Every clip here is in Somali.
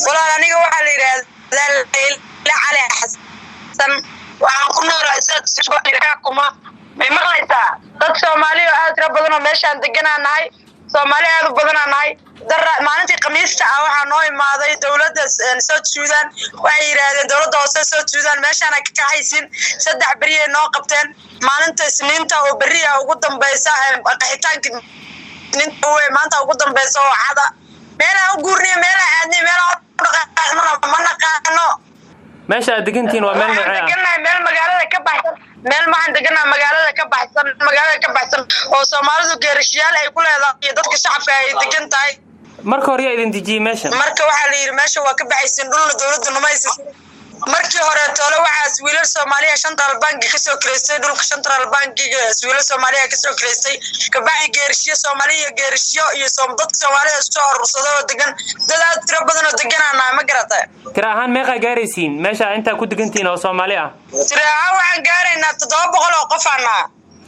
ولا أنا واحد اللي لا على حسن وأكون رئيسات شباب يركعكما ما غيرتا dad Soomaaliya aad rab badan oo meeshaan deganaanahay Soomaaliya aad badan aanahay maalintii Khamiista ah waxa noo imaaday dawladda South Sudan waxay yiraahdeen dawladda hoose South Sudan meeshaan ka kaxaysin 3 bari ay noo qabteen maalinta Isniinta oo bari ah ugu dambaysa qaxitaanka ninka way maanta ugu dambaysa oo cada meel aan guurnay meel aadnay meel ma naqaano meesha degantiin waa meel meel magaalada ka baxsan meel maxan deganaa magaalada ka baxsan oo Soomaalidu geerishiyaal ay ku leedahay dadka shacabka ay degan tahay marka hore idin dejiyay meesha marka waxa la yiri meesha waa ka baxaysan dhulna dawladdu numaysa markii hore toolo waxa wiilal Soomaaliya Central Bank ka soo kireysay dhulka Central Bank wiilal Soomaaliya ka soo kireysay ka baxay geerishiyo Soomaaliya geerishiyo iyo dadka Soomaaliya soo urursado degan dad tiro badan oo deganana ma garatay tira ahaan meeqa gaaraysiin meesha inta ku degantiin oo Soomaali ah tira waxaan gaaraynaa 700 oo qof ana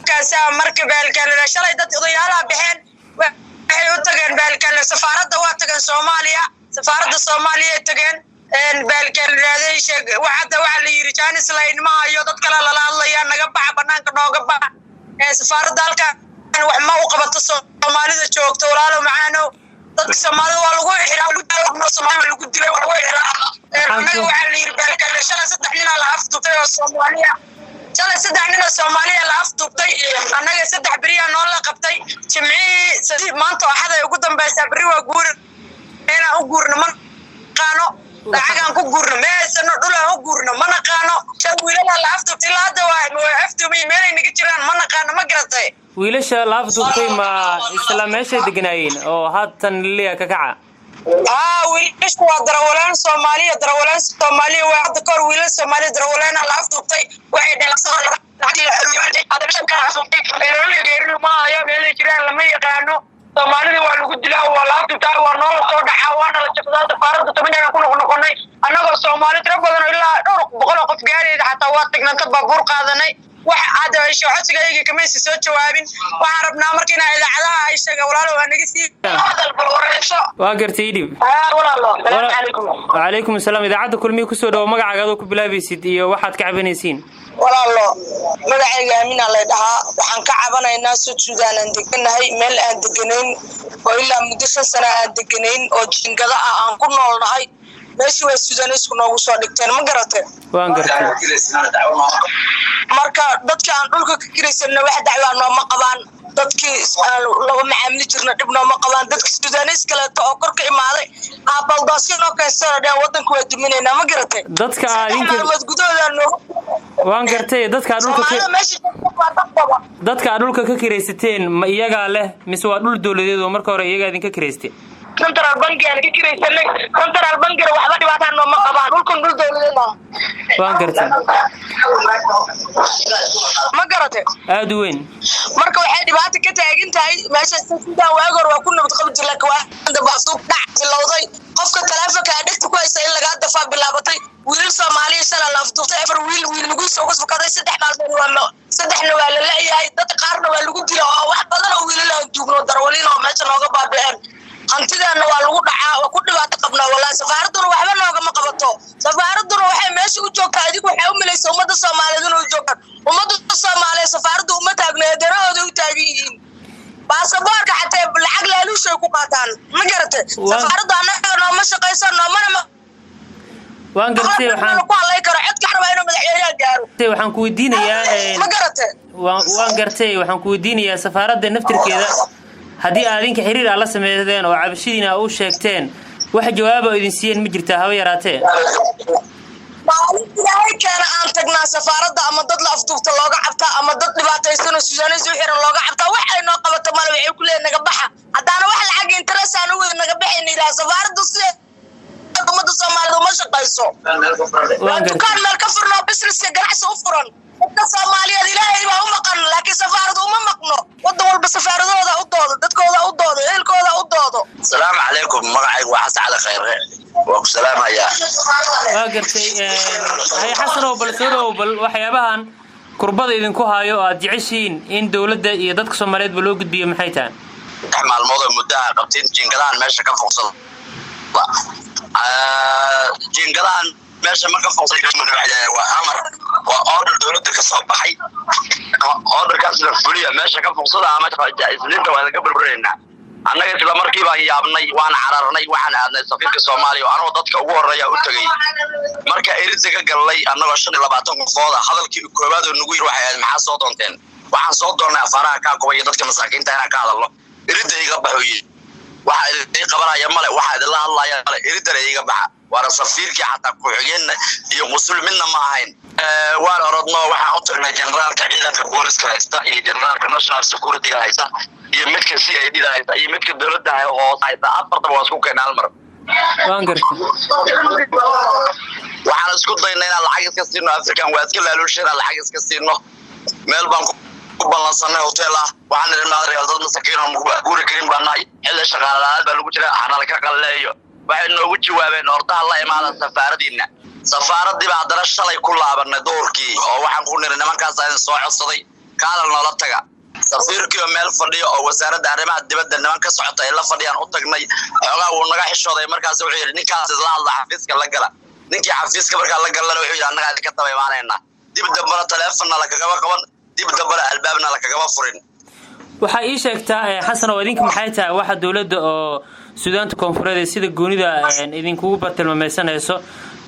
kaasa marka baalkan shalay dad odayaalaha bixeen waxay u tageen baalkan safaaradda waa tageen Soomaaliya safaaradda Soomaaliya tageen baalkan raadey sheeg waxa la yiri Jaanis line ma ayo dad kala la hadlayaan naga bax banaanka nooga bax safaaradda halka wax ma u qabato Soomaalida joogto walaalo macaano dadka Soomaalida waa lagu xiraa Soomaaliya lagu dilay waa lagu xiraa anaga waxa la yiri baalkan shalay 3 nin la afduubtay oo Soomaaliya shalay 3 nin oo Soomaaliya la afduubtay anaga 3 bari noo la qabtay jimcii maanta waxada ugu dambaysa bari waa guur ina u guurno ma qaano lacagan ku guurno meesano dhula u guurno ma naqaano shan wiilal la afduubtay la hadda waa afduubay meel ay naga jiraan ma naqaano ma garatay wiilasha la afduubtay ma isla meesha deganaayeen oo haatan liya ka kaca wiilasha waa darawalaan Soomaaliya waa hadda kor wiilal Soomaaliya darawalaan la afduubtay waxay dhalasoo lama yaqaano Soomaalida waa lagu dilaa waa la afduubtaa waa noo soo dhaxaa waana la jabsadaa safaaradda tobanana ku noqonay anagoo Soomaali tiro badan ilaa 200 qof gaareed xataa waa tagnanta baabuur qaadanay wax aad ay shaqadayga kama soo jawaabin waxaan rabnaa markii ay idaacadaha ay sheegay walaalo waa naga sii waa gartay dib walaalo wa alaykum asalaam idaacada kulmiye ku soo dhaw magacaaga ku bilaabaysid iyo waxaad ka cabanaysiin walaalo magacayga Aamin la dhahaa waxaan ka cabanaynaa South Sudan aan deganahay meel aan deganayn oo ilaa muddo 5 sano aan deganayn oo jingada aan ku noolnahay meesha waa Sudan isku noogu soo dhigteen ma garatay waan gartay marka dadka aan dhulka ka kiraysanna wax dacwaa nooma qabaan dadkii lagu macaamili jirna dhibno ma qabaan dadka Sudanis kale oo kor ka imaaday baldaasino ka soo wadanku waa duminayna ma garatay dadka adinka waan gartay dadka dhulka ka kiraysateen ma iyaga leh mise waa dhul dawladeed oo marka hore iyaga idinka kiraystay Central Bank aan ka kiraysanay Central Bank waxba dhibaato nooma qabaan dhulkan dhul dawladeed waan gartay ma garatay aad weyn marka waxay dhibaato ka taagan tahay meesha Sudan waagoor waa ku nabad qabti la ka dabacsuub bilowday qofka telefoonka dhigta ku haysta in laga dafaa bilaabatay wiil Soomaaliya shala la afduubtay afar wiil lagu soo qasbakaday 3 maalmood saddexna waa la leeyahay dad qaarna waa lagu dilay oo wax badan oo wiilal aan duubno darwaliin oo meesha nooga baabeen hantidaana waa lagu dhacaa waa ku dhibaato qabnaa walaa safaaraduna waxba nooga ma qabato safaaraduna waxay meesha u joogtaa adigu waxay u milaysaa ummadda Soomaaliyeed oo joogta ummadda Soomaaliyeed safaaraddu uma taagna darahooda u taagan yihiin baasaboorka xataa lacag laaluushay ku qaataan ma garatay safaaradda anaga nooma shaqaysan nooma waan gartay waxaan ku halay karo codka rabaa inuu madaxweynaha gaaro waxaan ku weydiinayaa ma garatay waan gartay waxaan ku weydiinayaa safaaradda naftirkeeda haddii aadinka xiriir la sameeyeen oo cabashadiina u sheegteen wax jawaab oo idin siiyeen ma jirtaa haba yaraatee ilaahay kana aan tagnaa safaaradda ama dad la afduubta looga cabtaa ama dad dhibaataysan oo Suudaanis u xiran looga cabtaa wax ay noo qabato mal waxay ku leeyahay naga baxa hadana wax lacag interest aan u naga bixin ilaa safaaraddu si ummadda Soomaaliyeed uma shaqayso waan dukaan meel ka furno business ganacsi u furan dadka Soomaaliyeed ilaahay baa u maqan laakiin safaaraddu uma maqno wada walba safaaradooda u doodo dadkooda u doodo ehelkooda u doodo assalaamu calaykum magacaygu waa Xasan Cali Khayre waa ku salaamayaa waa gartay hay Xasan oo bal waxyaabahan kurbada idinku haayo aad jeceshiin in dawladda iyo dadka Soomaaliyeed loo gudbiyo maxay tahay maalmood muddo qabteen jingadahan meesha ka foqsan jiingadahan meesha marka foosay waa amar waa order dowladda ka soo baxay orderkaasna fuliya meesha ka foosada ama isniinta waa laga burbureynaa annaga isla markii baan yaabnay waan cararnay waxaan aadnay safiirka Soomaaliya oo anoo dadka ugu horeeya u tagay marka iridda ka galay annagoo 25 qofood hadalkii koowaad oo nagu yiri waxay maxaa soo doonteen waxaan soo doonay afaraha ka kubay dadka masaakiinta inaan ka hadalno iridda iga baxoyay waxa ay qabanaya male waxa ay la hadlayaan male iridda iga baxa wara safiirkii xataa ku xigeen iyo muslimiinna ma ahayn waan orodno waxaan u tagnay generaalka ciidanka booliska haysta iyo generaalka national security haysta iyo midka CID haysta iyo midka dowladda oo haysta afarta waa isku keenay mar waan gartay waxaan isku daynay inaan lacag iska siino African waa iska laaluushana lacag iska siino meel baan ku balansanay hotel ah waxaan ilmaad real dad masakiin oo guuri karin baanay xilli shaqaalaad baa lagu jira xanal ka qaleeyo waxay noogu jawaabeen ordaha la imaada safaaradiina safaaradii baa dara shalay ku laabanay doorkii oo waxaan ku niray nimankaas ay soo codsaday kaalal noola taga safiirkii meel fadhiyo oo wasaaradda arrimaha dibadda niman ka socota ay la fadhiyaan u tagnay xogaa uu naga xishooday markaas wuxuu yiri ninkaas la hadla xafiiska la gala ninkii xafiiska markaa la galana wuxuu yiri annaga ka daba imaanayna dib dambana telefoonna la kaga qaban dib dambana albaabna la kaga furin waxa ii sheegtaa xasan oo idinka maxay tahay waxa dawladda oo Suudaanta Koonfureed sida goonida idinku bartilmaameedsanayso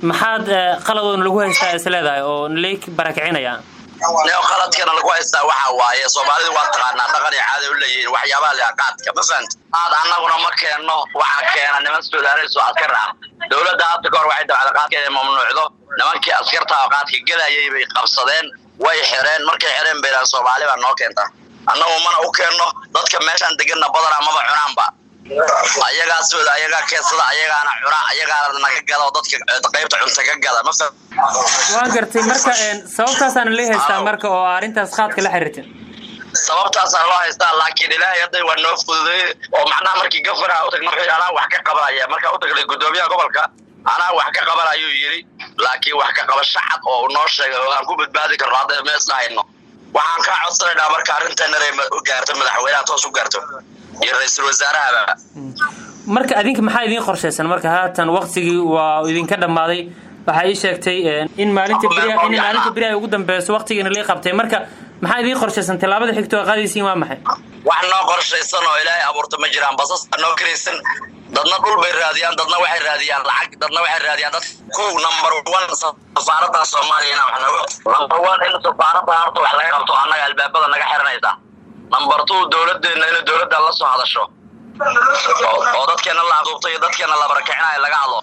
maxaad qaladoon lagu haystaa isleedahay oo leek barakicinaya neo qaladkana lagu haystaa waxa waaye Soomaalidu waa taqaanaa dhaqan iyo caado u leeyihiin waxyaabaha la qaadka ma fahant annaguna ma keeno waxa keena niman Suudaaneed oo askar ah dawladda hadda goor waxay dawlad qaadkeeda mamnuucdo nimankii askarta qaadka galayay bay qabsadeen way xireen markay xireen beeraan Soomaali baa noo keenta annagu mana u keeno dadka meeshan deganna badana ma cunaanba ayaga sooda ayaga keesada ayagaana cuna ayagaana naga gado dadka qaybta cunta ka gada ma waan gartay marka sababtaas aan leeyahay marka oo arintaas qaadka la xiriirtay sababtaas aan loo haystaa laakiin ilaahay haday waa noo fududay oo macnaha markii gafaraha u tagnay ana wax ka qabanaya marka u tagnay gudoomiyaha gobolka ana wax ka qabanayo yiri laakiin wax ka qabasho cad oo noo sheegay oo aan ku badbaadi karno haday meesahayno waxaan ka codsanaynaa marka arintan inay u gaarto madaxweynaha toos u gaarto iyo ra'iisul wasaaraha marka adinka maxaa idin qorshaysan marka haatan waqtigii waa idinka dhamaaday waxa ay sheegtay in maalinta bariya ugu dambeeyay waqtigiina la qabtay marka maxaa idin qorshaysan talaabada xigto qaadaysiin waa maxay wax noo qorshaysan oo ilaahay abuurta ma jiraan basas noo kireysan dadna dhul bay raadiyaan dadna waxay raadiyaan lacag dadna waxay raadiyaan dad number 1 safaaradda Soomaaliya number 1 in safaaradda harto wax laga qabto annaga albaabada naga xiranaysa number 2 dawladdeena in dawladda la soo hadasho oo dadkeena la aduubtay dadkeena la barakicinayo laga hadlo